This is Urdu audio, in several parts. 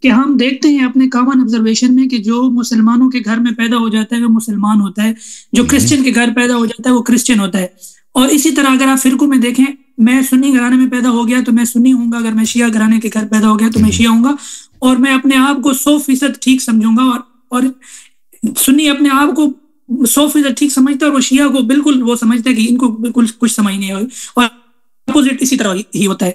کہ ہم دیکھتے ہیں اپنے کامن آبزرویشن میں کہ جو مسلمانوں کے گھر میں پیدا ہو جاتا ہے وہ مسلمان ہوتا ہے، جو کرسچن کے گھر پیدا ہو جاتا ہے وہ کرسچن ہوتا ہے. اور اسی طرح اگر آپ فرقوں میں دیکھیں، میں سنی گھرانے میں پیدا ہو گیا تو میں سنی ہوں گا، اگر میں شیعہ گھرانے کے گھر پیدا ہو گیا تو میں شیعہ ہوں گا، اور میں اپنے آپ کو 100% ٹھیک سمجھوں گا. اور سنی اپنے آپ کو 100% ٹھیک سمجھتا ہے اور وہ شیعہ کو بالکل وہ سمجھتا ہے کہ ان کو بالکل کچھ سمجھ نہیں آئی، اور اپوزٹ اسی طرح ہی ہوتا ہے.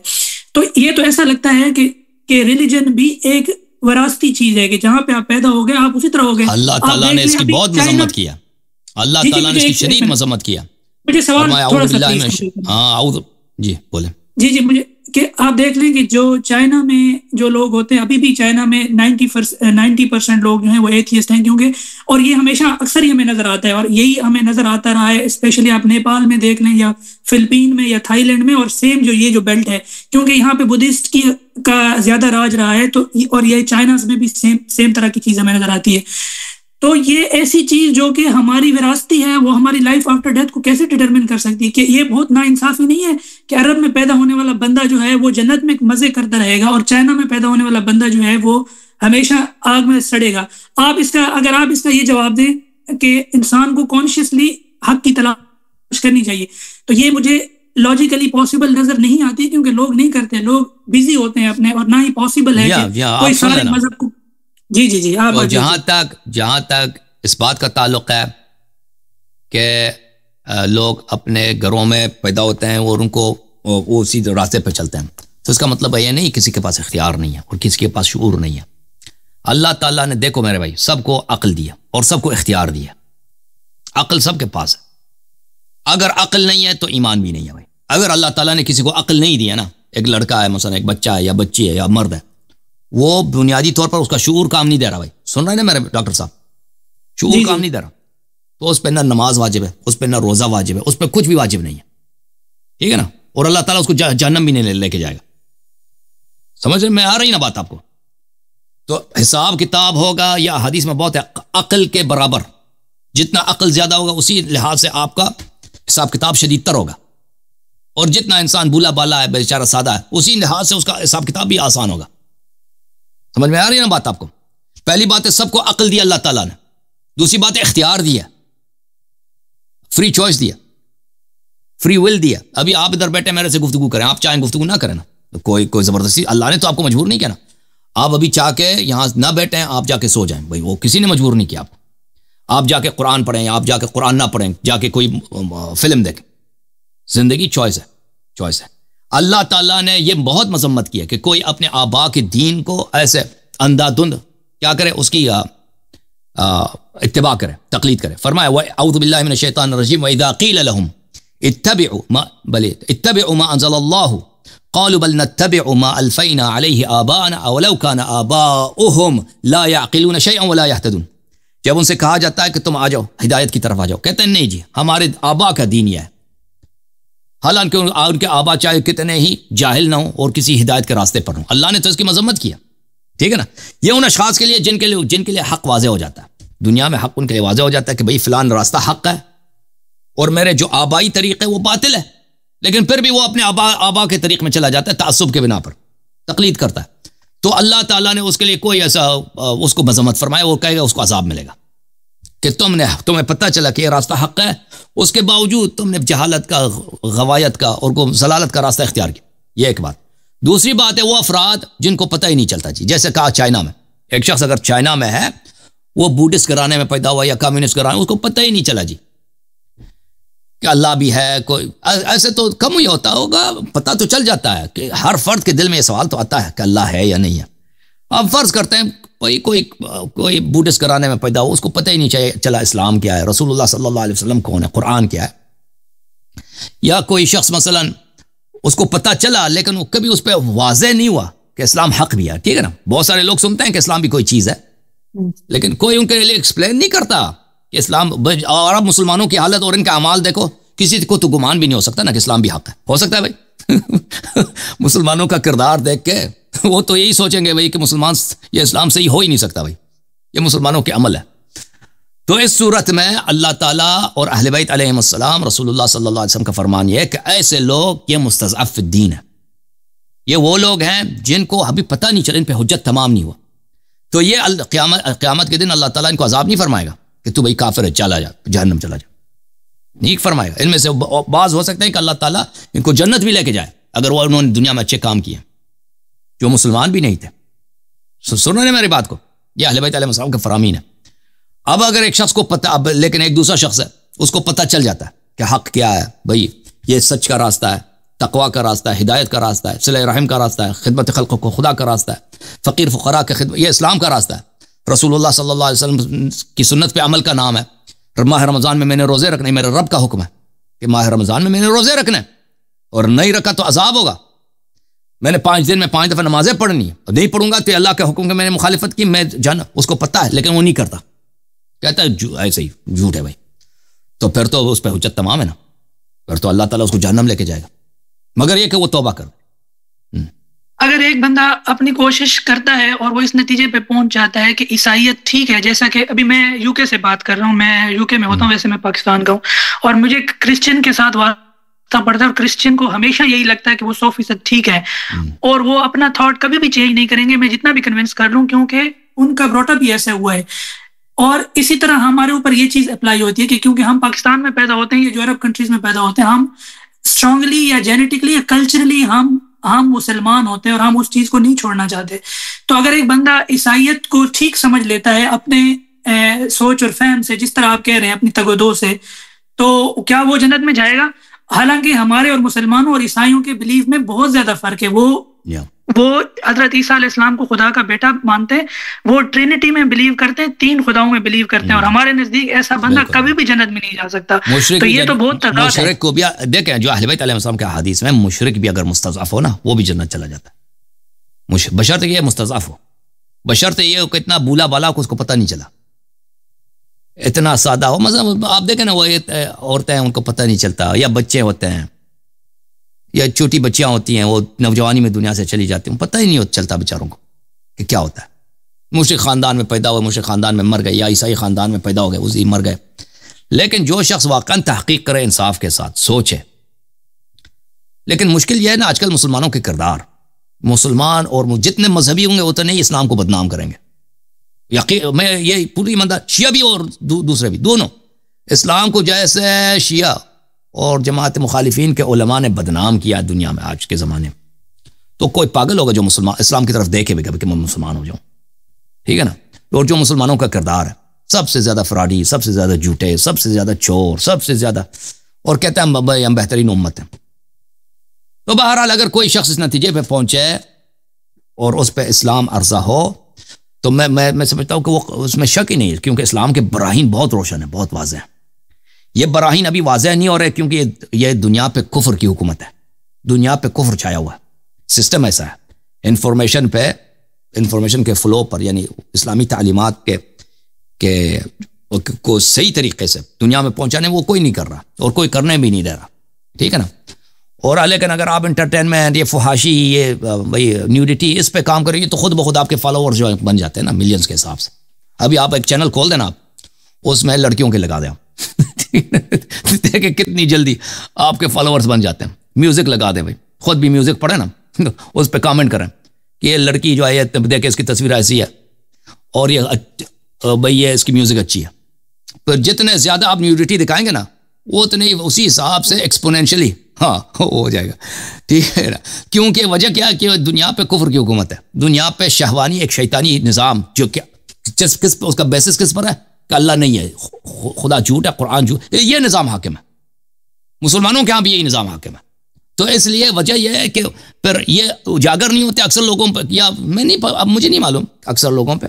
تو یہ تو ایسا لگتا ہے کہ ریلیجن بھی ایک وراثتی چیز ہے کہ جہاں پہ آپ پیدا ہو گئے آپ اسی طرح ہو گئے. اللہ تعالیٰ نے اس کی بہت مذمت کیا، اللہ تعالیٰ نے اس کی شدید مذمت کیا. مجھے سوال تھوڑا سا جی بولیں. جی مجھے کہ آپ دیکھ لیں کہ جو چائنا میں جو لوگ ہوتے ہیں، ابھی بھی چائنا میں 90% لوگ جو ہیں وہ ایتھیسٹ ہیں، کیونکہ اور یہ ہمیشہ اکثر ہی ہمیں نظر آتا ہے، اور یہی ہمیں نظر آتا رہا ہے. اسپیشلی آپ نیپال میں دیکھ لیں یا فلپین میں یا تھائی لینڈ میں، اور سیم جو یہ جو بیلٹ ہے، کیونکہ یہاں پہ بدھسٹ کا زیادہ راج رہا ہے، تو اور یہ چائنا میں بھی سیم طرح کی چیز ہمیں نظر آتی ہے. تو یہ ایسی چیز جو کہ ہماری وراثتی ہے، وہ ہماری لائف آفٹر ڈیتھ کو کیسے ڈٹرمن کر سکتی ہے؟ کہ یہ بہت ناانصافی نہیں ہے کہ عرب میں پیدا ہونے والا بندہ جو ہے وہ جنت میں مزے کرتا رہے گا، اور چائنا میں پیدا ہونے والا بندہ جو ہے وہ ہمیشہ آگ میں سڑے گا. اگر آپ اس کا یہ جواب دیں کہ انسان کو کانشیسلی حق کی تلاش کرنی چاہیے، تو یہ مجھے لاجیکلی پاسبل نظر نہیں آتی، کیونکہ لوگ نہیں کرتے، لوگ بزی ہوتے ہیں اپنے، اور نہ ہی پاسبل ہے کہ کوئی سارے مذہب کو. جی اور جہاں تک اس بات کا تعلق ہے کہ لوگ اپنے گھروں میں پیدا ہوتے ہیں اور ان کو وہ اسی راستے پہ چلتے ہیں، تو اس کا مطلب یہ نہیں کسی کے پاس اختیار نہیں ہے اور کسی کے پاس شعور نہیں ہے. اللہ تعالیٰ نے دیکھو میرے بھائی سب کو عقل دیا اور سب کو اختیار دیا، عقل سب کے پاس ہے. اگر عقل نہیں ہے تو ایمان بھی نہیں ہے بھائی. اگر اللہ تعالیٰ نے کسی کو عقل نہیں دیا نا، ایک لڑکا ہے مثلا، ایک بچہ ہے یا بچی ہے یا مرد ہے، وہ بنیادی طور پر اس کا شعور کام نہیں دے رہا. بھائی سن رہے ہیں نا میرے ڈاکٹر صاحب، شعور کام نہیں دے رہا، تو اس پہ نہ نماز واجب ہے، اس پہ نہ روزہ واجب ہے، اس پہ کچھ بھی واجب نہیں ہے، ٹھیک ہے نا. اور اللہ تعالیٰ اس کو جہنم بھی نہیں لے کے جائے گا. سمجھ میں آ رہی نا بات آپ کو؟ تو حساب کتاب ہوگا، یا حدیث میں بہت ہے، عقل کے برابر. جتنا عقل زیادہ ہوگا اسی لحاظ سے آپ کا حساب کتاب شدید تر ہوگا، اور جتنا انسان بولا بالا ہے، بیچارہ سادہ ہے، اسی لحاظ سے اس کا حساب کتاب بھی آسان ہوگا. سمجھ میں آ رہی ہے نا بات آپ کو؟ پہلی بات ہے سب کو عقل دیا اللہ تعالیٰ نے، دوسری بات ہے اختیار دیا، فری چوائس دیا، فری ول دیا. ابھی آپ ادھر بیٹھے میرے سے گفتگو کریں، آپ چاہیں گفتگو نہ کریں نا، کوئی زبردستی اللہ نے تو آپ کو مجبور نہیں کیا نا. آپ ابھی چاہ کے یہاں نہ بیٹھیں، آپ جا کے سو جائیں، بھائی وہ کسی نے مجبور نہیں کیا آپ. آپ جا کے قرآن پڑھیں، آپ جا کے قرآن نہ پڑھیں، جا کے کوئی فلم دیکھیں، زندگی چوائس ہے. اللہ تعالیٰ نے یہ بہت مذمت کی ہے کہ کوئی اپنے آبا کے دین کو ایسے اندھا دھند کیا کرے، اس کی اتباع کرے، تقلید کرے. فرمایا اعوذ باللہ من الشیطان الرجیم وَإِذَا قِيلَ لَهُمْ اتَّبِعُوا مَا أَنزَلَ اللَّهُ قَالُوا بَلْ نَتَّبِعُ مَا أَلْفَيْنَا عَلَيْهِ آبَاءَنَا أَوَلَوْ كَانَ آبَاؤُهُمْ لَا يَعْقِلُونَ شَيْئًا وَلَا يَهْتَدُونَ. جب ان سے کہا جاتا ہے کہ تم آ جاؤ ہدایت کی طرف آ جاؤ، کہتے ہیں نہیں جی ہمارے آبا کا دین یہ ہے، حالانکہ ان کے آبا چاہے کتنے ہی جاہل نہ ہوں اور کسی ہدایت کے راستے پر ہوں. اللہ نے تو اس کی مذمت کیا، ٹھیک ہے نا. یہ ان اشخاص کے لیے جن کے لیے حق واضح ہو جاتا ہے، دنیا میں حق ان کے لیے واضح ہو جاتا ہے کہ بھئی فلان راستہ حق ہے اور میرے جو آبائی طریقے وہ باطل ہے، لیکن پھر بھی وہ اپنے آبا کے طریق میں چلا جاتا ہے، تعصب کے بنا پر تقلید کرتا ہے. تو اللہ تعالیٰ نے اس کے لیے کوئی ایسا اس کو مذمت فرمایا، وہ کہے گا اس کو عذاب ملے گا کہ تمہیں پتہ چلا کہ یہ راستہ حق ہے، اس کے باوجود تم نے جہالت کا، غوایت کا اور ضلالت کا راستہ اختیار کیا. یہ ایک بات. دوسری بات ہے وہ افراد جن کو پتہ ہی نہیں چلتا جی، جیسے کہا چائنا میں ایک شخص اگر چائنا میں ہے، وہ بودھسٹ گھرانے میں پیدا ہوا یا کمیونسٹ گھرانے، اس کو پتہ ہی نہیں چلا جی کہ اللہ بھی ہے. کوئی ایسے تو کم ہی ہوتا ہوگا، پتہ تو چل جاتا ہے کہ ہر فرد کے دل میں یہ سوال تو آتا ہے کہ اللہ ہے یا نہیں ہے. اب فرض کرتے ہیں کوئی بودھسٹ گھرانے میں پیدا ہو، اس کو پتہ ہی نہیں چلا اسلام کیا ہے، رسول اللہ صلی اللہ علیہ وسلم کون ہے، قرآن کیا ہے. یا کوئی شخص مثلا اس کو پتہ چلا لیکن وہ کبھی اس پہ واضح نہیں ہوا کہ اسلام حق بھی ہے، ٹھیک ہے نا. بہت سارے لوگ سنتے ہیں کہ اسلام بھی کوئی چیز ہے، لیکن کوئی ان کے لیے ایکسپلین نہیں کرتا کہ اسلام. اور اب مسلمانوں کی حالت اور ان کا اعمال دیکھو، کسی کو تو گمان بھی نہیں ہو سکتا نا کہ اسلام بھی حق ہے. ہو سکتا ہے بھائی مسلمانوں کا کردار دیکھ کے وہ تو یہی سوچیں گے بھائی کہ مسلمان یہ اسلام صحیح ہو ہی نہیں سکتا، بھائی یہ مسلمانوں کے عمل ہے. تو اس صورت میں اللہ تعالیٰ اور اہل بیت علیہم السلام، رسول اللہ صلی اللہ علیہ وسلم کا فرمان یہ ہے کہ ایسے لوگ یہ مستضعف الدین ہے. یہ وہ لوگ ہیں جن کو ابھی پتہ نہیں چلا، ان پہ حجت تمام نہیں ہوا. تو یہ قیامت کے دن اللہ تعالیٰ ان کو عذاب نہیں فرمائے گا کہ تو بھائی کافر ہے چلا جا جہنم چلا جا، نہیں فرمائے گا. ان میں سے بعض ہو سکتا ہے کہ اللہ تعالیٰ ان کو جنت بھی لے کے جائے اگر وہ انہوں نے دنیا میں اچھے کام کیے جو مسلمان بھی نہیں تھے. سنو نے میری بات کو، یہ اہل بیت علیہ السلام کے فرامین ہے. اب اگر ایک شخص کو پتہ، اب لیکن ایک دوسرا شخص ہے اس کو پتہ چل جاتا ہے کہ حق کیا ہے، بھائی یہ سچ کا راستہ ہے، تقوی کا راستہ ہے، ہدایت کا راستہ ہے، صلہ رحم کا راستہ ہے، خدمت خلق کو خدا کا راستہ ہے، فقیر فقراء کی خدمت، یہ اسلام کا راستہ ہے، رسول اللہ صلی اللہ علیہ وسلم کی سنت پہ عمل کا نام ہے. ماہ رمضان میں نے روزے رکھنے، میرے رب کا حکم ہے کہ ماہ رمضان میں نے روزے رکھنے، اور نہیں رکھا تو عذاب ہوگا. میں نے 5 دن میں 5 دفعہ نمازیں پڑھنی ہے، اور نہیں پڑھوں گا تو اللہ کے حکم کے میں نے مخالفت کی، میں اس کو پتہ ہے لیکن وہ نہیں کرتا، کہتا ہے ایسے ہی جھوٹ ہے بھائی. تو پھر تو اس پہ حجت تمام ہے نا، پھر تو اللہ تعالیٰ اس کو جہنم لے کے جائے گا، مگر یہ کہ وہ توبہ کر. اگر ایک بندہ اپنی کوشش کرتا ہے اور وہ اس نتیجے پہ پہنچ جاتا ہے کہ عیسائیت ٹھیک ہے، جیسا کہ ابھی میں یو کے سے بات کر رہا ہوں، میں یو کے میں ہوتا ہوں، ویسے میں پاکستان کا ہوں، اور مجھے کرسچن کے ساتھ واسطہ پڑتا ہے، اور کرسچن کو ہمیشہ یہی لگتا ہے کہ وہ 100% ٹھیک ہے، اور وہ اپنا تھاٹ کبھی بھی چینج نہیں کریں گے، میں جتنا بھی کنونس کر لوں، کیونکہ ان کا بروٹ اپ بھی ایسا ہوا ہے. اور اسی طرح ہمارے اوپر یہ چیز اپلائی ہوتی ہے کہ کیونکہ ہم پاکستان میں پیدا ہوتے ہیں یا جو عرب کنٹریز میں پیدا ہوتے ہیں، ہم اسٹرانگلی یا جینیٹکلی یا کلچرلی ہم مسلمان ہوتے ہیں اور ہم اس چیز کو نہیں چھوڑنا چاہتے. تو اگر ایک بندہ عیسائیت کو ٹھیک سمجھ لیتا ہے اپنے سوچ اور فہم سے، جس طرح آپ کہہ رہے ہیں اپنی تگ و دو سے، تو کیا وہ جنت میں جائے گا؟ حالانکہ ہمارے اور مسلمانوں اور عیسائیوں کے بلیف میں بہت زیادہ فرق ہے. وہ حضرت عیسیٰ علیہ السلام کو خدا کا بیٹا مانتے ہیں، وہ ٹرینٹی میں بلیو کرتے ہیں، 3 خداؤں میں بلیو کرتے ہیں، اور ہمارے نزدیک ایسا بندہ کبھی بھی جنت میں نہیں جا سکتا. تو یہ تو بہت تضاد ہے. مشرک کو بھی دیکھیں، جو اہل بیت علیہ السلام کے حدیث میں مشرک بھی اگر مستضعف ہو نا وہ بھی جنت چلا جاتا ہے، بشرط یہ مستضعف ہو، بشرط یہ کہ اتنا بولا بالا کو اس کو پتہ نہیں چلا، اتنا سادہ ہو. مثلا آپ دیکھیں نا، وہ عورتیں ان کو پتہ نہیں چلتا، یا بچے ہوتے ہیں یا چھوٹی بچیاں ہوتی ہیں، وہ نوجوانی میں دنیا سے چلی جاتی ہیں، پتہ ہی نہیں چلتا بیچاروں کو کہ کیا ہوتا ہے. مشرک خاندان میں پیدا ہوئے، مشرک خاندان میں مر گئے، یا عیسائی خاندان میں پیدا ہو گئے، اسی مر گئے. لیکن جو شخص واقعاً تحقیق کرے انصاف کے ساتھ، سوچے. لیکن مشکل یہ ہے نا، آج کل مسلمانوں کے کردار، مسلمان اور جتنے مذہبی ہوں گے اتنے ہی اسلام کو بدنام کریں گے. یقین میں یہ پوری ایماندار، شیعہ بھی اور دوسرے بھی، دونوں اسلام کو جیسے شیعہ اور جماعت مخالفین کے علماء نے بدنام کیا دنیا میں آج کے زمانے میں، تو کوئی پاگل ہوگا جو مسلمان اسلام کی طرف دیکھے بھی کہ میں مسلمان ہو جاؤں. ٹھیک ہے نا. اور جو مسلمانوں کا کردار ہے، سب سے زیادہ فراڈی، سب سے زیادہ جھوٹے، سب سے زیادہ چور، سب سے زیادہ، اور کہتے ہیں ہم بہترین امت ہیں. تو بہرحال اگر کوئی شخص اس نتیجے پہ پہنچے اور اس پہ اسلام عرضہ ہو تو میں سمجھتا ہوں کہ وہ اس میں شک ہی نہیں ہے، کیونکہ اسلام کے براہین بہت روشن ہیں، بہت واضح ہیں. یہ براہین ابھی واضح نہیں ہو رہے کیونکہ یہ دنیا پہ کفر کی حکومت ہے، دنیا پہ کفر چھایا ہوا ہے. سسٹم ایسا ہے، انفارمیشن کے فلو پر، یعنی اسلامی تعلیمات کو صحیح طریقے سے دنیا میں پہنچانے وہ کوئی نہیں کر رہا، اور کوئی کرنے بھی نہیں دے رہا. ٹھیک ہے نا. اور لیکن اگر آپ انٹرٹینمنٹ، یہ فحاشی، یہ بھائی نیوڈیٹی، اس پہ کام کریں گے تو خود بخود آپ کے فالوور جو بن جاتے ہیں نا ملینز کے حساب سے. ابھی آپ ایک چینل کھول دینا، آپ اس میں لڑکیوں کے لگا دیں، دیکھیں کتنی جلدی آپ کے فالوورز بن جاتے ہیں. میوزک لگا دیں بھائی، خود بھی میوزک پڑھیں نا، اس پہ کامنٹ کریں کہ یہ لڑکی جو ہے دیکھیں اس کی تصویر ایسی ہے، اور یہ بھائی یہ اس کی میوزک اچھی ہے. پھر جتنے زیادہ آپ نیوڈیٹی دکھائیں گے نا، وہ اتنے اسی حساب سے ایکسپونینشلی ہو جائے گا. ٹھیک ہے نا. کیونکہ وجہ کیا ہے کہ دنیا پہ کفر کی حکومت ہے، دنیا پہ شہوانی ایک شیطانی نظام، جو کہ کس پہ، اس کا بیسس کس پر ہے کہ اللہ نہیں ہے، خدا جھوٹ ہے، قرآن جھوٹ، یہ نظام حاکم ہے. مسلمانوں کے ہاں بھی یہی نظام حاکم ہے. تو اس لیے وجہ یہ ہے کہ پھر یہ اجاگر نہیں ہوتے اکثر لوگوں پہ، یا مجھے نہیں معلوم، اکثر لوگوں پہ،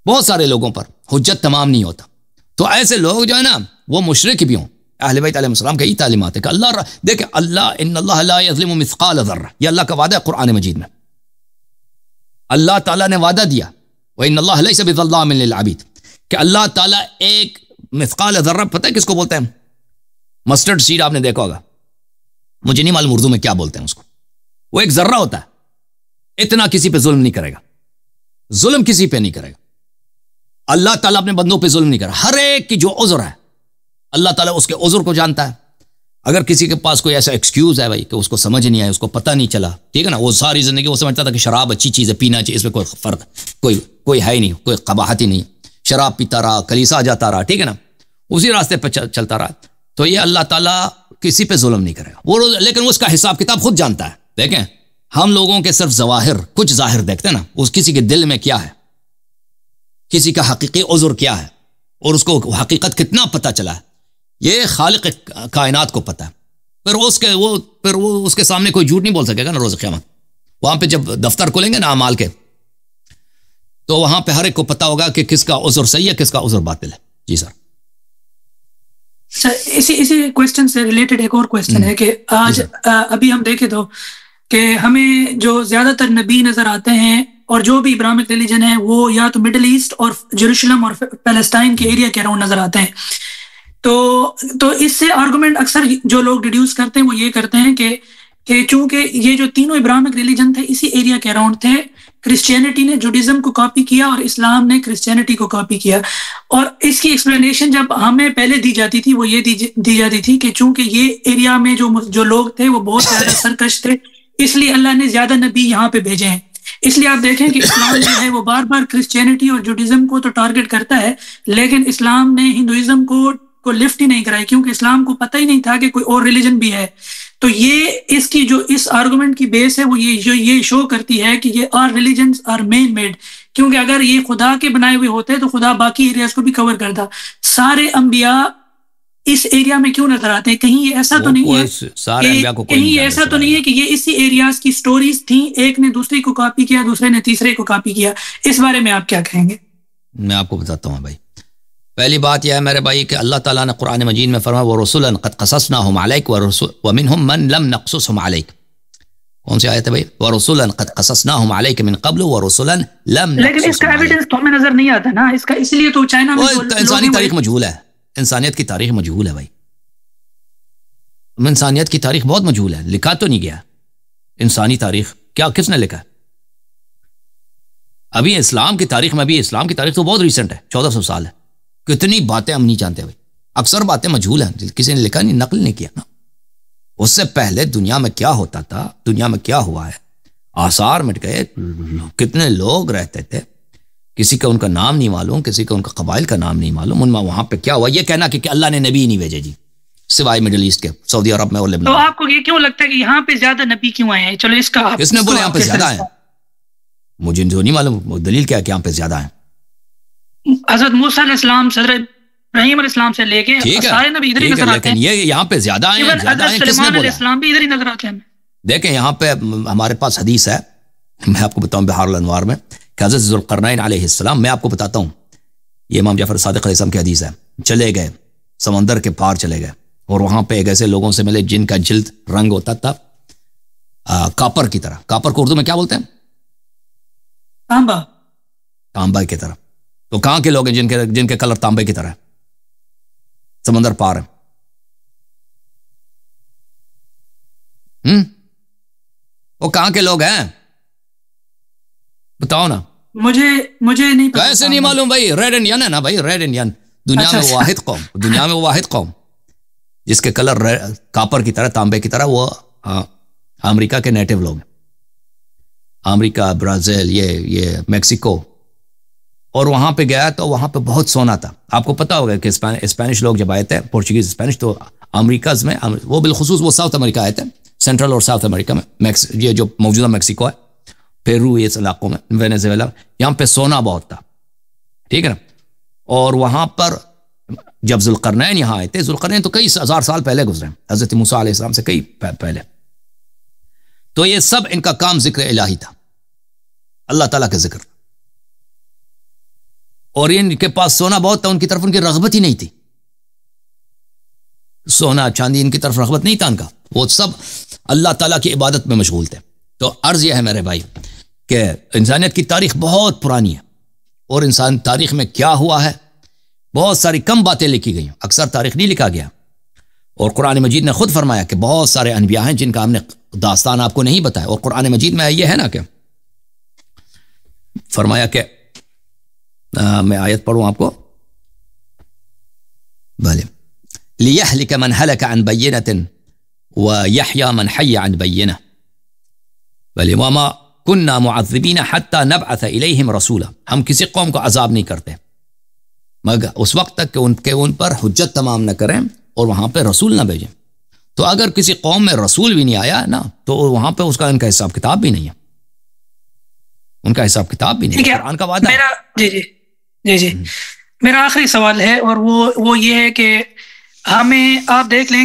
بہت سارے لوگوں پر حجت تمام نہیں ہوتا. تو ایسے لوگ جو ہے نا وہ مشرک بھی ہوں. اہل بیت علیہ السلام کا یہ تعلیمات ہے کہ اللہ دیکھیں، ان اللہ لا یظلم مثقال ذرہ، یہ اللہ کا وعدہ ہے قرآن مجید میں. اللہ تعالیٰ نے وعدہ دیا، وَإِنَّ اللَّهَ لَيْسَ بِظَلَّامٍ لِّلْعَبِيدِ، کہ اللہ تعالیٰ ایک مثقال ذرہ، پتہ ہے کس کو بولتے ہیں؟ مسٹرڈ سیڈ آپ نے دیکھا ہوگا، مجھے نہیں معلوم اردو میں کیا بولتے ہیں اس کو. وہ ایک ذرہ ہوتا ہے، اتنا کسی پہ ظلم نہیں کرے گا، ظلم کسی پہ نہیں کرے گا. اللہ تعالیٰ اپنے بندوں پہ ظلم نہیں کرا. ہر ایک کی جو عذر ہے اللہ تعالیٰ اس کے عذر کو جانتا ہے. اگر کسی کے پاس کوئی ایسا ایکسکیوز ہے بھائی کہ اس کو سمجھ نہیں آیا، اس کو پتہ نہیں چلا، ٹھیک ہے نا، وہ ساری زندگی وہ سمجھتا تھا کہ شراب اچھی چیز ہے، پینا چاہیے، اس میں کوئی فرق، کوئی ہے ہی نہیں, کوئی قباحت ہی نہیں, شراب پیتا رہا, کلیسا جاتا رہا, ٹھیک ہے نا, اسی راستے پہ چلتا رہا, تو یہ اللہ تعالیٰ کسی پہ ظلم نہیں کرے گا وہ, لیکن اس کا حساب کتاب خود جانتا ہے. دیکھیں ہم لوگوں کے صرف ظواہر, کچھ ظاہر دیکھتے ہیں نا, اس کسی کے دل میں کیا ہے, کسی کا حقیقی عذر کیا ہے, اور اس کو حقیقت کتنا پتہ چلا ہے, یہ خالق کائنات کو پتہ ہے. پھر وہ اس کے سامنے کوئی جھوٹ نہیں بول سکے گا نا روز قیامت. وہاں پہ جب دفتر کھولیں گے نا اعمال کے, تو وہاں پہ ہر ایک کو پتہ ہوگا کہ کس کا عذر صحیح ہے, کس کا عذر باطل ہے. جی سر. اسی کویسچن سے ریلیٹڈ ایک اور کویسچن ہے کہ آج ابھی ہم دیکھیں تو کہ ہمیں جو زیادہ تر نبی نظر آتے ہیں اور جو بھی ابراہمک ریلیجن ہے وہ یا تو مڈل ایسٹ اور جیروشلم اور پیلسٹائن کے ایریا کے اراؤنڈ نظر آتے ہیں. تو اس سے آرگومنٹ اکثر جو لوگ ڈیڈیوس کرتے ہیں وہ یہ کرتے ہیں کہ چونکہ یہ جو تینوں ابراہمک ریلیجن تھے اسی ایریا کے اراؤنڈ تھے, کرسچینٹی نے جوڈیزم کو کاپی کیا اور اسلام نے کرسچینٹی کو کاپی کیا. اور اس کی ایکسپلینیشن جب ہمیں پہلے دی جاتی تھی وہ یہ دی جاتی تھی کہ چونکہ یہ ایریا میں جو لوگ تھے وہ بہت زیادہ سرکش تھے, اس لیے اللہ نے زیادہ نبی یہاں پہ بھیجے ہیں. اس لیے آپ دیکھیں کہ اسلام جو ہے وہ بار بار کرسچینٹی اور جوڈیزم کو تو ٹارگٹ کرتا ہے, لیکن اسلام نے ہندوازم کو لفٹ ہی نہیں کرائی, کیونکہ اسلام کو پتہ ہی نہیں تھا کہ کوئی اور ریلیجن بھی ہے. تو یہ اس کی جو اس آرگومنٹ کی بیس ہے وہ یہ شو کرتی ہے کہ یہ are religions are man made, کیونکہ اگر یہ خدا کے بنائے ہوئے ہوتے تو خدا باقی ایریاز کو بھی کور کرتا. سارے انبیاء اس ایریا میں کیوں نظر آتے ہیں؟ کہیں یہ ایسا تو نہیں ہے کہ یہ اسی ایریاز کی سٹوریز تھیں, ایک نے دوسری کو کاپی کیا, دوسرے نے تیسرے کو کاپی کیا. اس بارے میں آپ کیا کہیں گے؟ میں آپ کو بتاتا ہوں بھائی. پہلی بات یہ ہے میرے بھائی کہ اللہ تعالیٰ نے قرآن مجید میں فرمایا وَرُسُلًا قَدْ قَصَصْنَاهُمْ عَلَيْكَ وَمِنْهُمْ مَنْ لَمْ نَقْصُصْهُمْ عَلَيْكَ. کون سی آیت ہے بھائی؟ وَرُسُلًا قَدْ قَصَصْنَاهُمْ عَلَيْكَ مِنْ قَبْلُ وَرُسُلًا لَمْ نَقْصُصْهُمْ عَلَيْكَ. لیکن اس کا ایویڈنس تو ہمیں نظر نہیں آتا نا. اس کا اس لیے تو چائنا میں انسانی تاریخ مجہول ہے, انسانیت کی تاریخ مجہول ہے بھائی. انسانیت کی تاریخ بہت مجہول ہے, لکھا تو نہیں گیا انسانی تاریخ. کیا کس نے لکھا؟ ابھی اسلام کی تاریخ میں بھی, اسلام کی تاریخ تو بہت ریسنٹ ہے, 1400 سال ہے. کتنی باتیں ہم نہیں جانتے بھائی, اکثر باتیں مجہول ہیں, کسی نے لکھا نہیں, نقل نہیں کیا نا. اس سے پہلے دنیا میں کیا ہوتا تھا, دنیا میں کیا ہوا ہے, آثار مٹ گئے, کتنے لوگ رہتے تھے, کسی کا ان کا نام نہیں معلوم, کسی کا ان کا قبائل کا نام نہیں معلوم, ان میں وہاں پہ کیا ہوا. یہ کہنا کہ اللہ نے نبی نہیں بھیجے جی سوائے مڈل ایسٹ کے, سعودی عرب میں اور لبنان. تو آپ کو یہ کیوں لگتا ہے کہ یہاں پہ زیادہ نبی کیوں آئے ہیں؟ چلو اس کا کس نے بولے یہاں پہ زیادہ ہیں؟ مجھے جو نہیں معلوم دلیل کیا ہے کہ یہاں پہ زیادہ ہیں. حضرت موسیٰ علیہ السلام, صدر ابراہیم علیہ السلام سے لے کے سارے نبی ادھر ہی نظر آتے ہیں. یہ یہاں پہ زیادہ ہیں, حضرت سلیمان علیہ السلام بھی ادھر ہی نظر آتے ہیں. دیکھیں یہاں پہ ہمارے پاس حدیث ہے, میں آپ کو بتاؤں بحار الانوار میں, کہ حضرت ذوالقرنین علیہ السلام, میں آپ کو بتاتا ہوں, یہ امام جعفر صادق علیہ السلام کی حدیث ہے, چلے گئے سمندر کے پار چلے گئے, اور وہاں پہ ایک ایسے لوگوں سے ملے جن کا جلد رنگ ہوتا تھا کاپر کی طرح. کاپر کو اردو میں کیا بولتے ہیں؟ تانبا. تانبا کی طرح. تو کہاں کے لوگ ہیں جن کے کلر تانبے کی طرح ہے؟ سمندر پار ہے. وہ کہاں کے لوگ ہیں بتاؤ نا. مجھے نہیں پتا. ایسے نہیں معلوم بھائی, ریڈ انڈین ہے نا بھائی, ریڈ انڈین. دنیا میں واحد قوم, دنیا میں واحد قوم جس کے کلر کاپر کی طرح, تانبے کی طرح, وہ امریکہ کے نیٹو لوگ ہیں. امریکہ, برازیل, یہ میکسیکو. اور وہاں پہ گیا تو وہاں پہ بہت سونا تھا. آپ کو پتا ہوگا کہ اسپینش لوگ جب آئے تھے, پورچوگیز اسپینش, تو امریکاز میں, وہ بالخصوص وہ ساؤتھ امریکہ آئے تھے, سینٹرل اور ساؤتھ امریکہ میں, یہ جو موجودہ میکسیکو ہے, پیرو, اس علاقوں میں, وینیزویلا, یہاں پہ سونا بہت تھا, ٹھیک ہے نا. اور وہاں پر جب ذوالقرنین یہاں آئے تھے, ذوالقرنین تو کئی ہزار سال پہلے گزرے, حضرت موسیٰ علیہ السلام سے کئی پہلے. تو یہ سب ان کا کام ذکر الہی تھا, اللہ تعالیٰ کا ذکر. اور ان کے پاس سونا بہت تھا, ان کی طرف ان کی رغبت ہی نہیں تھی. سونا چاندی ان کی طرف رغبت نہیں تھا ان کا, وہ سب اللہ تعالیٰ کی عبادت میں مشغول تھے. تو عرض یہ ہے میرے بھائی کہ انسانیت کی تاریخ بہت پرانی ہے, اور انسان تاریخ میں کیا ہوا ہے, بہت ساری کم باتیں لکھی گئی, اکثر تاریخ نہیں لکھا گیا. اور قرآن مجید نے خود فرمایا کہ بہت سارے انبیاء ہیں جن کا ہم نے داستان آپ کو نہیں بتایا. اور قرآن مجید میں یہ ہے نا کہ فرمایا کہ میں آیت پڑھوں آپ کو, بھلے لِيَحْلِكَ مَنْ هَلَكَ عَنْ بَيِّنَةٍ وَيَحْيَى مَنْ حَيَّ عَنْ بَيِّنَةٍ, بھلے وَمَا كنا معذبین حتی نبعث الیہم رسولا، ہم کسی قوم کو عذاب نہیں کرتے مگر اس وقت تک کہ ان پر حجت تمام نہ کریں اور وہاں پہ رسول نہ بھیجیں. تو اگر کسی قوم میں رسول بھی نہیں آیا نا تو وہاں پہ ان کا حساب کتاب بھی نہیں ہے، ان کا حساب کتاب بھی نہیں ہے، قرآن کا وعدہ ہے. جی میرا آخری سوال ہے، اور وہ یہ ہے کہ ہمیں آپ دیکھ لیں